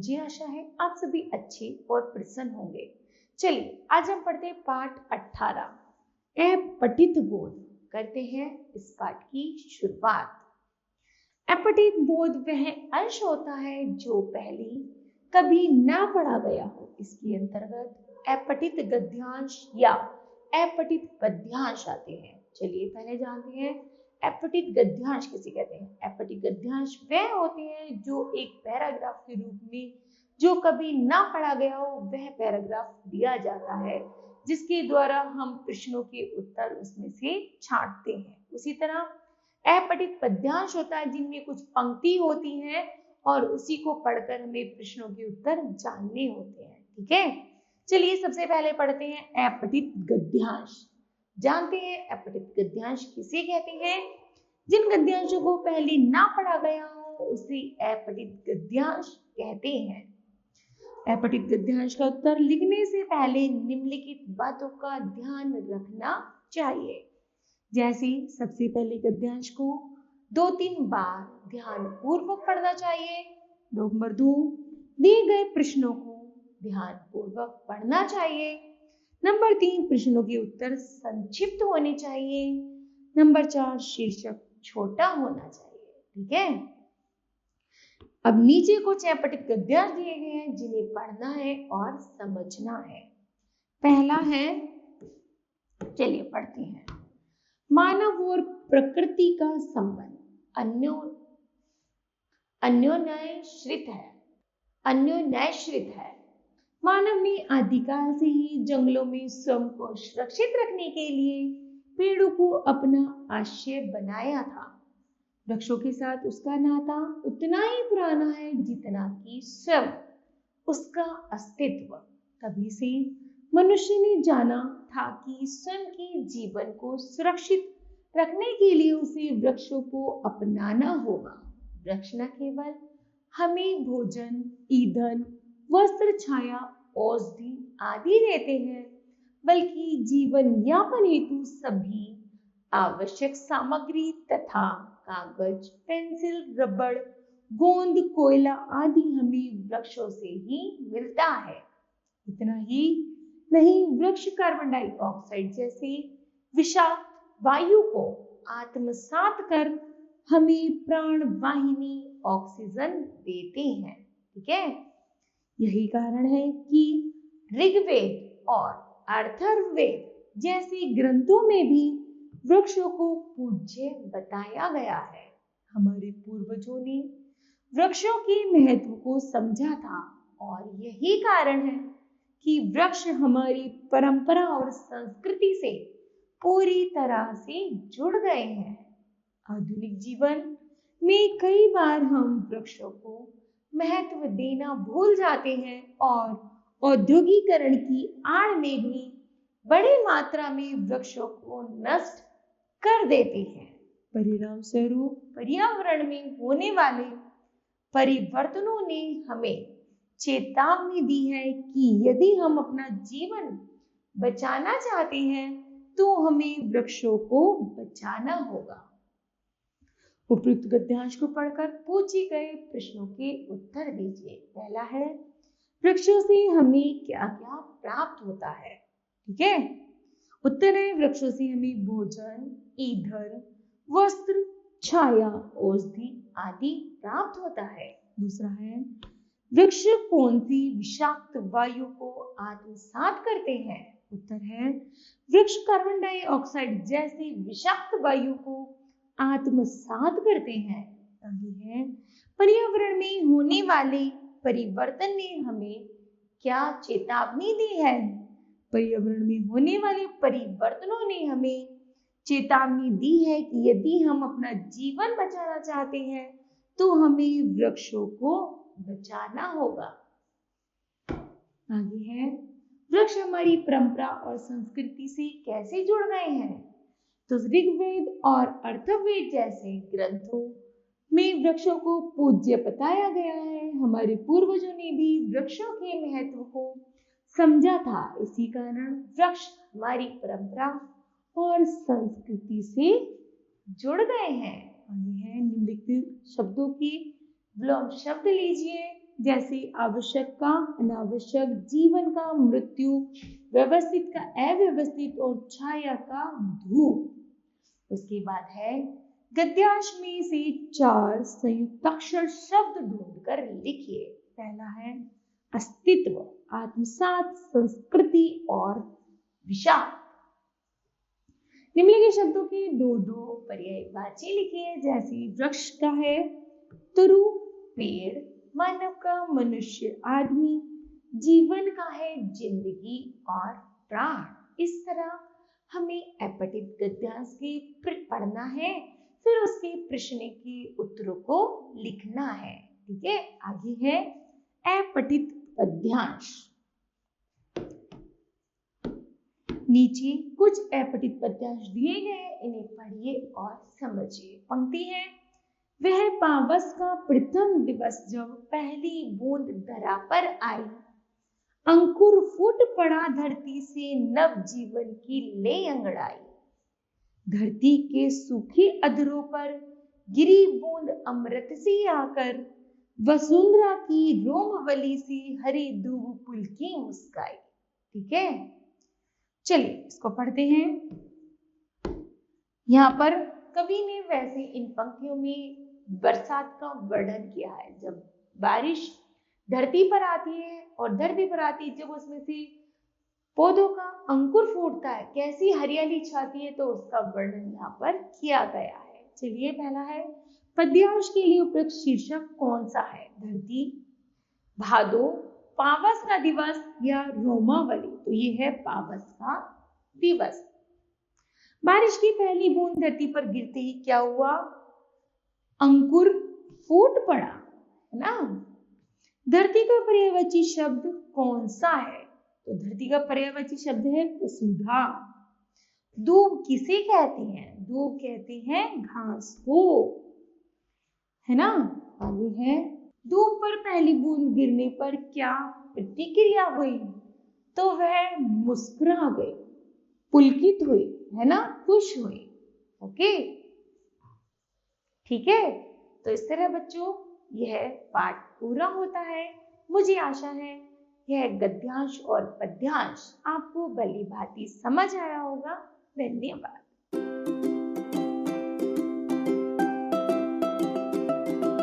मुझे आशा है आप सभी अच्छे और प्रसन्न होंगे। चलिए आज हम पढ़ते हैं पाठ 18 अपठित बोध। करते हैं इस पाठ की शुरुआत। अपठित बोध वह अंश होता है जो पहले कभी ना पढ़ा गया हो। इसके अंतर्गत अपठित गद्यांश या अपठित पद्यांश आते हैं। चलिए पहले जानते हैं अपठित गद्यांश किसे कहते हैं। अपठित गद्यांश वह होते हैं जो एक पैराग्राफ के रूप में जो कभी ना पढ़ा गया हो वह पैराग्राफ दिया जाता है, जिसके द्वारा हम प्रश्नों के उत्तर उसमें से छांटते हैं। उसी तरह अपठित पद्यांश होता है जिनमें कुछ पंक्ति होती है और उसी को पढ़कर हमें प्रश्नों के उत्तर जानने होते हैं। ठीक है, चलिए सबसे पहले पढ़ते हैं अपठित गद्यांश। जानते हैं अपठित गद्यांश किसे कहते हैं। जिन गद्यांशों को पहले ना पढ़ा गया हो उसे अपठित गद्यांश कहते हैं। अपठित गद्यांश का उत्तर लिखने से पहले निम्नलिखित बातों का ध्यान रखना चाहिए। जैसे सबसे पहले गद्यांश को 2-3 बार ध्यान पूर्वक पढ़ना चाहिए। नंबर 2, दिए गए प्रश्नों को ध्यान पूर्वक पढ़ना चाहिए। नंबर 3, प्रश्नों के उत्तर संक्षिप्त होने चाहिए। नंबर 4, शीर्षक छोटा होना चाहिए। ठीक है, अब नीचे कुछ अपठित गद्यांश दिए गए हैं जिन्हें पढ़ना है और समझना है। पहला है, चलिए पढ़ते हैं। मानव और प्रकृति का संबंध अन्योन्याश्रित है। मानव ने आदिकाल से ही जंगलों में स्वयं को सुरक्षित रखने के लिए पेड़ों को अपना आश्रय बनाया था। वृक्षों के साथ उसका नाता उतना ही पुराना है जितना कि स्वयं उसका अस्तित्व। तभी से मनुष्य ने जाना था कि स्वयं के जीवन को सुरक्षित रखने के लिए उसे वृक्षों को अपनाना होगा। वृक्ष न केवल हमें भोजन, ईंधन, वस्त्र, छाया, औषधि आदि देते हैं, बल्कि जीवन यापन हेतु सभी आवश्यक सामग्री तथा कागज, पेंसिल, रबड़, गोंद, कोयला आदि हमें वृक्षों से ही मिलता है। इतना ही नहीं, वृक्ष कार्बन डाइऑक्साइड जैसे विषाक्त वायु को आत्मसात कर हमें प्राण वाहिनी ऑक्सीजन देते हैं। ठीक है, यही कारण है कि ऋग्वेद और अथर्ववेद जैसे ग्रंथों में भी वृक्षों को पूज्य बताया गया है। हमारे पूर्वजों ने वृक्षों के महत्व को समझा था और यही कारण है कि वृक्ष हमारी परंपरा और संस्कृति से पूरी तरह से जुड़ गए हैं। आधुनिक जीवन में कई बार हम वृक्षों को महत्व देना भूल जाते हैं और औद्योगिकरण की आड़ में भी बड़ी मात्रा में वृक्षों को नष्ट कर देते हैं। परिणाम स्वरूप पर्यावरण में होने वाले परिवर्तनों ने हमें चेतावनी दी है कि यदि हम अपना जीवन बचाना चाहते हैं तो हमें वृक्षों को बचाना होगा। उपयुक्त गद्यांश को पढ़कर पूछे गए प्रश्नों के उत्तर दीजिए। पहला है, वृक्षों से हमें क्या क्या प्राप्त होता है। ठीक है, उत्तर है, वृक्षों से हमें भोजन, ईंधन, वस्त्र, छाया, औषधि आदि प्राप्त होता है। दूसरा है, वृक्ष कौन सी विषाक्त वायु को आत्मसात करते हैं। उत्तर है, वृक्ष कार्बन डाइऑक्साइड जैसी विषाक्त वायु को आत्मसात करते हैं। आगे है, पर्यावरण में होने वाले परिवर्तन ने हमें क्या चेतावनी दी है। पर्यावरण में होने वाले परिवर्तनों ने हमें चेतावनी दी है कि यदि हम अपना जीवन बचाना चाहते हैं तो हमें वृक्षों को बचाना होगा। आगे है, वृक्ष हमारी परंपरा और संस्कृति से कैसे जुड़ गए हैं। तो ऋग्वेद और अथर्ववेद जैसे ग्रंथों में वृक्षों को पूज्य बताया गया है। हमारे पूर्वजों ने भी वृक्षों के महत्व को समझा था। इसी कारण वृक्ष हमारी परंपरा और संस्कृति से जुड़ गए हैं। आगे है, निम्नलिखित शब्दों की विलोम शब्द लीजिए। जैसे आवश्यक का अनावश्यक, जीवन का मृत्यु, व्यवस्थित का अव्यवस्थित और छाया का धूप। उसके बाद है गद्यांश में से 4 संयुक्ताक्षर शब्द ढूंढकर लिखिए। पहला है अस्तित्व, आत्मसात, संस्कृति और विषाद। निम्नलिखित शब्दों के दो दो पर्यायवाची लिखिए। जैसे वृक्ष का है तरु पेड़, मानव का मनुष्य आदमी, जीवन का है जिंदगी और प्राण। इस तरह हमें अपठित गद्यांश के पढ़ना है, फिर उसके प्रश्न के उत्तरों को लिखना है। ठीक है, आगे है अपठित पद्यांश। नीचे कुछ अपठित पद्यांश दिए गए, इन्हें पढ़िए और समझिए। पंक्ति है वह पावस का प्रथम दिवस जब पहली बूंद धरा पर आई, अंकुर फूट पड़ा धरती से नव जीवन की ले अंगड़ाई। धरती के सूखे अधरों पर गिरी बूंद अमृत सी आकर, वसुंधरा की रोमवली सी हरी दूब पुल की मुस्काई। ठीक है, चलिए इसको पढ़ते हैं। यहाँ पर कवि ने वैसे इन पंक्तियों में बरसात का वर्णन किया है। जब बारिश धरती पर आती है और धरती पर आती है, जब उसमें से पौधों का अंकुर फूटता है, कैसी हरियाली छाती है, तो उसका वर्णन यहाँ पर किया गया है। चलिए, पहला है पद्यांश के लिए उपयुक्त शीर्षक कौन सा है? धरती, भादो, पावस का दिवस या रोमावली? तो ये है पावस का दिवस। बारिश की पहली बूंद धरती पर गिरते ही क्या हुआ? अंकुर फूट पड़ा, है ना। धरती का पर्यायवाची शब्द कौन सा है? तो धरती का पर्यायवाची शब्द है वसुधा। दूब किसे कहते हैं? दूब कहते हैं घास को, है ना। आगे है दूब पर पहली बूंद गिरने पर क्या प्रतिक्रिया हुई? तो वह मुस्कुरा गई, पुलकित हुई, है ना, खुश हुई। ओके, ठीक है। तो इस तरह बच्चों यह पाठ पूरा होता है। मुझे आशा है यह गद्यांश और पद्यांश आपको भली भांति समझ आया होगा। धन्यवाद।